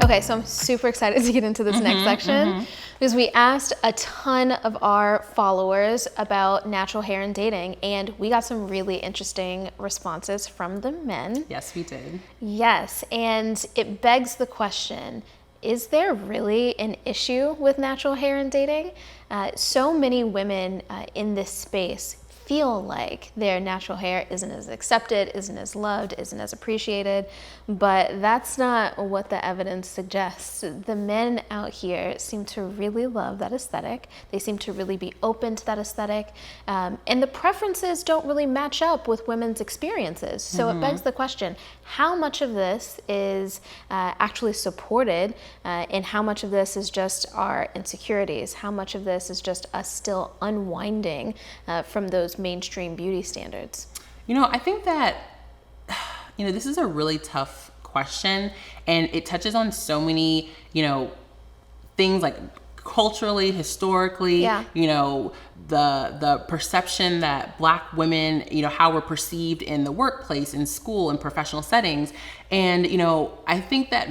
Okay, so I'm super excited to get into this next section because we asked a ton of our followers about natural hair and dating, and we got some really interesting responses from the men. Yes, we did. Yes, and it begs the question, is there really an issue with natural hair and dating? So many women in this space feel like their natural hair isn't as accepted, isn't as loved, isn't as appreciated, but that's not what the evidence suggests. The men out here seem to really love that aesthetic. They seem to really be open to that aesthetic, and the preferences don't really match up with women's experiences. So it begs the question, how much of this is actually supported, and how much of this is just our insecurities? How much of this is just us still unwinding from those mainstream beauty standards? I think that, this is a really tough question, and it touches on so many, things like culturally, historically, the perception that Black women, how we're perceived in the workplace, in school, and professional settings. And, I think that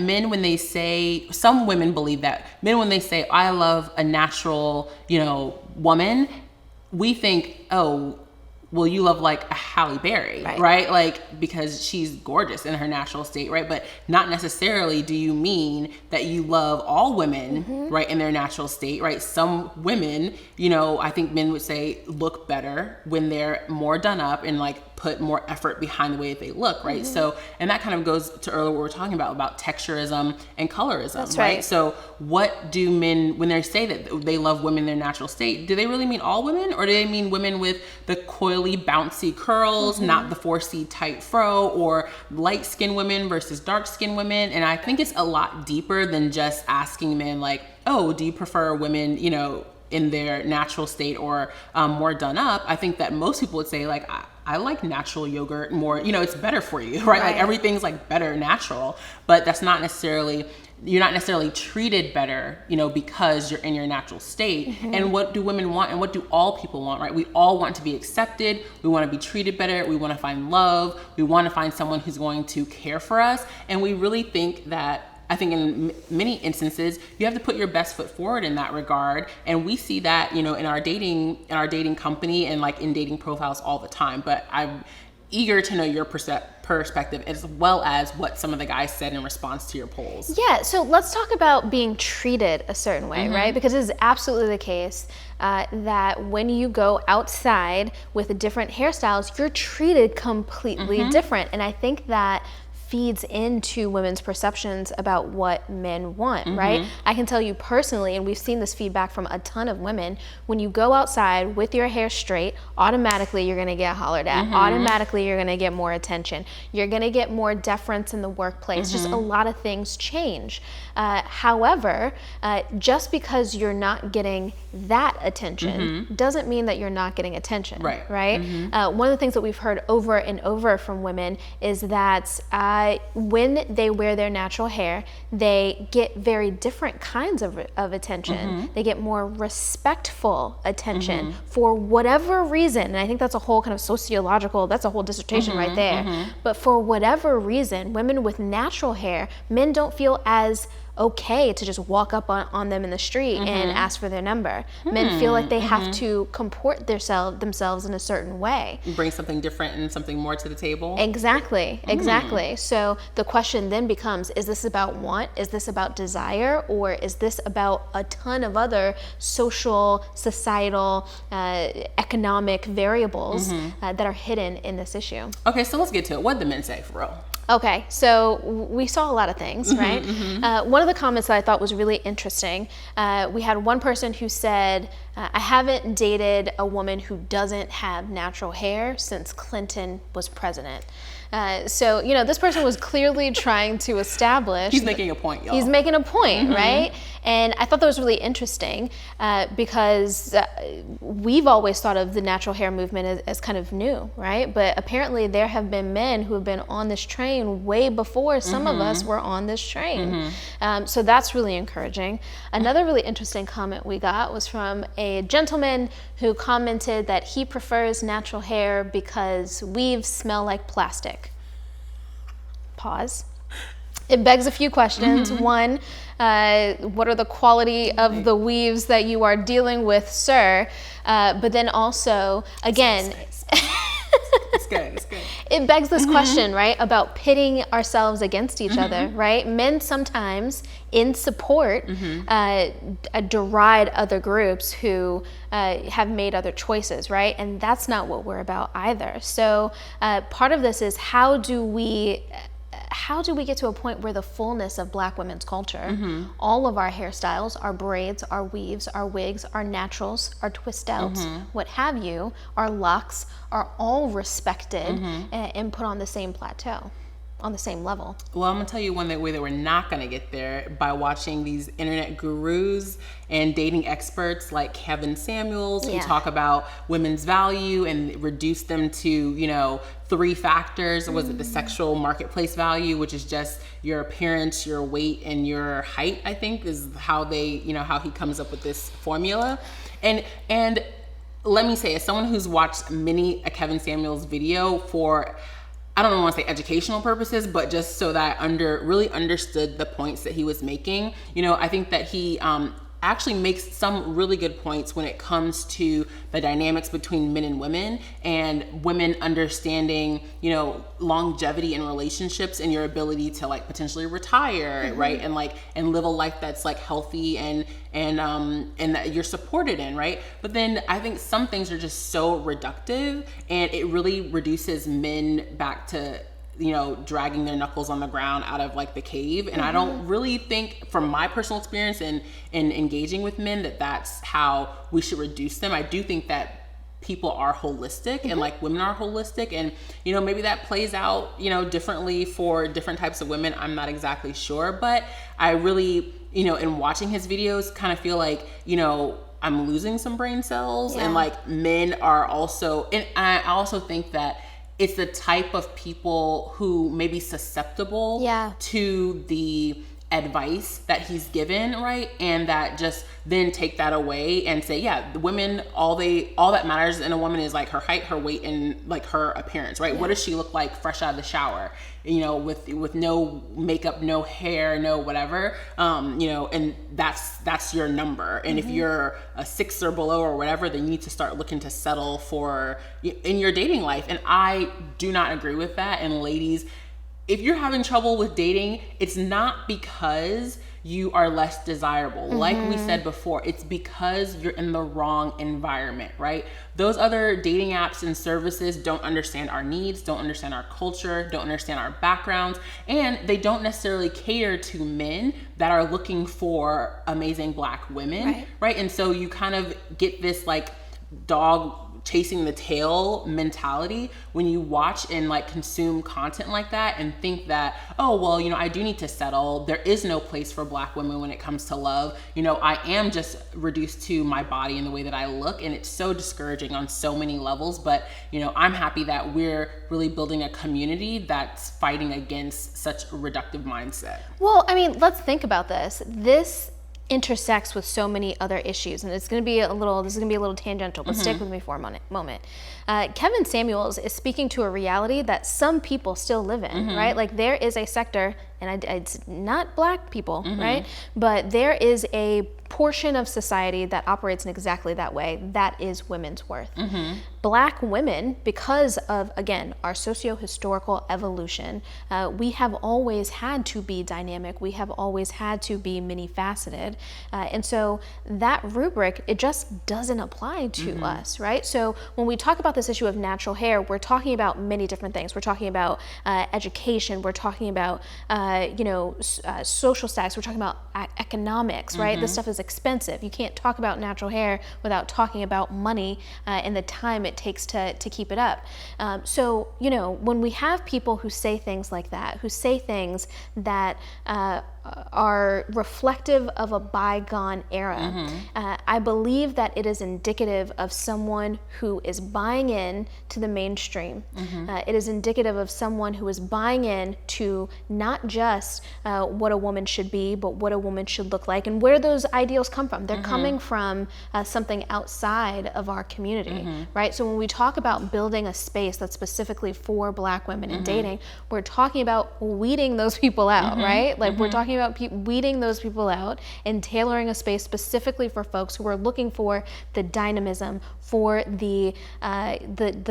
some women believe that men, when they say, I love a natural, woman, we think, oh, well, you love like a Halle Berry, right? Like, because she's gorgeous in her natural state, right? But not necessarily do you mean that you love all women, right, in their natural state, right? Some women, I think men would say look better when they're more done up and like put more effort behind the way that they look, right? So, and that kind of goes to earlier what we were talking about texturism and colorism. That's right? So what do men, when they say that they love women in their natural state, do they really mean all women, or do they mean women with the coily, bouncy curls, not the 4C tight fro, or light skinned women versus dark skinned women? And I think it's a lot deeper than just asking men like, oh, do you prefer women, in their natural state or more done up? I think that most people would say like, I like natural yogurt more, it's better for you, right? Like everything's like better natural, but that's not necessarily, you're not necessarily treated better, because you're in your natural state. And what do women want, and what do all people want, right? We all want to be accepted. We want to be treated better. We want to find love. We want to find someone who's going to care for us. And we really think that, I think in many instances, you have to put your best foot forward in that regard. And we see that, in our dating company and like in dating profiles all the time. But I'm eager to know your perspective, as well as what some of the guys said in response to your polls. Yeah, so let's talk about being treated a certain way, right? Because it is absolutely the case that when you go outside with different hairstyles, you're treated completely different. And I think that feeds into women's perceptions about what men want, right? I can tell you personally, and we've seen this feedback from a ton of women, when you go outside with your hair straight, automatically you're gonna get hollered at. Automatically you're gonna get more attention. You're gonna get more deference in the workplace. Just a lot of things change. However, just because you're not getting that attention doesn't mean that you're not getting attention, right? One of the things that we've heard over and over from women is that when they wear their natural hair, they get very different kinds of attention. They get more respectful attention for whatever reason. And I think that's a whole kind of sociological, that's a whole dissertation right there. But for whatever reason, women with natural hair, men don't feel as okay to just walk up on them in the street and ask for their number. Men feel like they have to comport themselves in a certain way. Bring something different and something more to the table. Exactly. So the question then becomes, is this about want? Is this about desire? Or is this about a ton of other social, societal, economic variables that are hidden in this issue? Okay, so let's get to it. What did the men say for real? Okay, so we saw a lot of things, right? One of the comments that I thought was really interesting, we had one person who said, I haven't dated a woman who doesn't have natural hair since Clinton was president. So, this person was clearly trying to establish... He's making a point, y'all. He's making a point, right? And I thought that was really interesting because we've always thought of the natural hair movement as kind of new, right? But apparently there have been men who have been on this train way before some of us were on this train. So that's really encouraging. Another really interesting comment we got was from a gentleman who commented that he prefers natural hair because weaves smell like plastic. Pause. It begs a few questions. One, what are the quality of the weaves that you are dealing with, sir? But then also, again, It's good. It's good. it begs this question, right, about pitting ourselves against each other, right? Men sometimes, in support, deride other groups who have made other choices, right? And that's not what we're about either. So part of this is how do we get to a point where the fullness of Black women's culture, all of our hairstyles, our braids, our weaves, our wigs, our naturals, our twist outs, what have you, our locks are all respected and put on the same plateau, on the same level? Well, I'm gonna tell you one way that we're not gonna get there, by watching these internet gurus and dating experts like Kevin Samuels, who talk about women's value and reduce them to, 3 factors. Was it the sexual marketplace value, which is just your appearance, your weight, and your height, I think is how they, how he comes up with this formula. And let me say, as someone who's watched many a Kevin Samuels video for, I don't want to say educational purposes, but just so that I really understood the points that he was making. I think that he actually makes some really good points when it comes to the dynamics between men and women understanding, longevity in relationships and your ability to potentially retire, right? And live a life that's healthy and that you're supported in, right? But then I think some things are just so reductive, and it really reduces men back to dragging their knuckles on the ground out of the cave. And I don't really think, from my personal experience in engaging with men, that that's how we should reduce them. I do think that people are holistic and women are holistic, and maybe that plays out differently for different types of women. I'm not exactly sure, but I really in watching his videos kind of feel like I'm losing some brain cells. And men are also, and I also think that it's the type of people who may be susceptible to the advice that he's given, right? And that just then take that away and say, the women, all that matters in a woman is her height, her weight, and her appearance, right? What does she look like fresh out of the shower, with no makeup, no hair, no whatever, and that's your number. And if you're a 6 or below or whatever, then you need to start looking to settle for in your dating life. And I do not agree with that. And ladies, if you're having trouble with dating, it's not because you are less desirable. Like we said before, it's because you're in the wrong environment, right? Those other dating apps and services don't understand our needs, don't understand our culture, don't understand our backgrounds, and they don't necessarily cater to men that are looking for amazing Black women, right? And so you kind of get this dog chasing the tail mentality when you watch and consume content like that and think that, oh, well, I do need to settle. There is no place for Black women when it comes to love. I am just reduced to my body and the way that I look, and it's so discouraging on so many levels. But, I'm happy that we're really building a community that's fighting against such a reductive mindset. Well, I mean, let's think about this. This intersects with so many other issues, and this is going to be a little tangential, but stick with me for a moment. Kevin Samuels is speaking to a reality that some people still live in, right? There is a sector, and it's not Black people, right? But there is a portion of society that operates in exactly that way. That is women's worth. Black women, because of, again, our socio-historical evolution, we have always had to be dynamic. We have always had to be many-faceted. And so that rubric, it just doesn't apply to us, right? So when we talk about this issue of natural hair, we're talking about many different things. We're talking about education. We're talking about, social status. We're talking about economics, right? This stuff is expensive. You can't talk about natural hair without talking about money and the time it takes to keep it up. So, when we have people who say things like that, who say things that are reflective of a bygone era, I believe that it is indicative of someone who is buying in to the mainstream. It is indicative of someone who is buying in to not just what a woman should be, but what a woman should look like, and where those ideals come from. They're coming from something outside of our community, right? So when we talk about building a space that's specifically for Black women in dating, we're talking about weeding those people out, right? Like we're talking about weeding those people out and tailoring a space specifically for folks who are looking for the dynamism, for the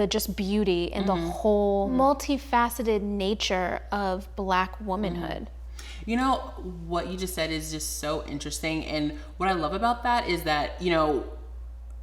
just beauty and the whole multifaceted nature of Black womanhood. You know, what you just said is just so interesting. And what I love about that is that, you know,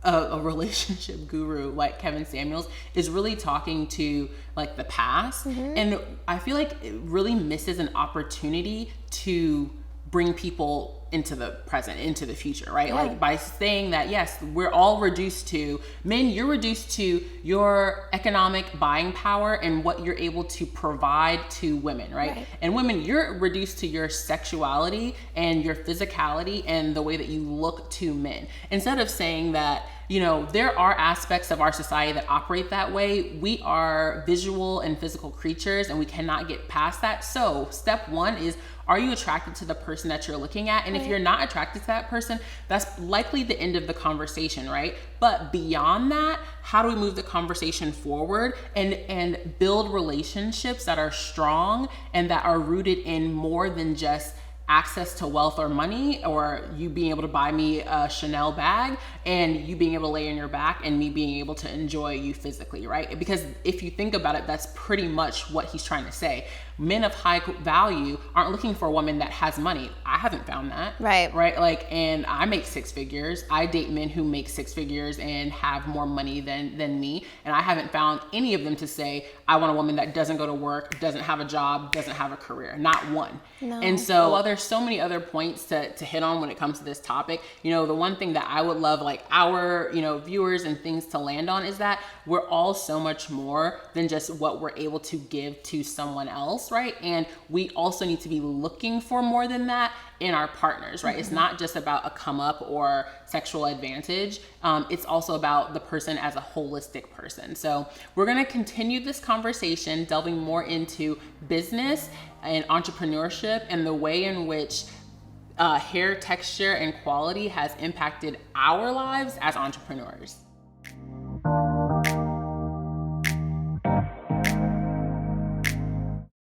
a relationship guru like Kevin Samuels is really talking to like the past. And I feel like it really misses an opportunity to bring people into the present, into the future, right? Yeah. Like by saying that, yes, we're all reduced to, men, you're reduced to your economic buying power and what you're able to provide to women, right? And women, you're reduced to your sexuality and your physicality and the way that you look to men. Instead of saying that, you know, there are aspects of our society that operate that way. We are visual and physical creatures and we cannot get past that. So step one is, are you attracted to the person that you're looking at? And if you're not attracted to that person, that's likely the end of the conversation, right? But beyond that, how do we move the conversation forward and build relationships that are strong and that are rooted in more than just access to wealth or money, or you being able to buy me a Chanel bag and you being able to lay on your back and me being able to enjoy you physically, right? Because if you think about it, that's pretty much what he's trying to say. Men of high value aren't looking for a woman that has money. I haven't found that. Right. Like, and I make six figures. I date men who make six figures and have more money than me. And I haven't found any of them to say, I want a woman that doesn't go to work, doesn't have a job, doesn't have a career. Not one. No. And so while there's so many other points to hit on when it comes to this topic, you know, the one thing that I would love like our, you know, viewers and things to land on is that we're all so much more than just what we're able to give to someone else, right? And we also need to be looking for more than that in our partners, right? It's not just about a come up or sexual advantage. It's also about the person as a holistic person. So we're going to continue this conversation, delving more into business and entrepreneurship and the way in which hair texture and quality has impacted our lives as entrepreneurs.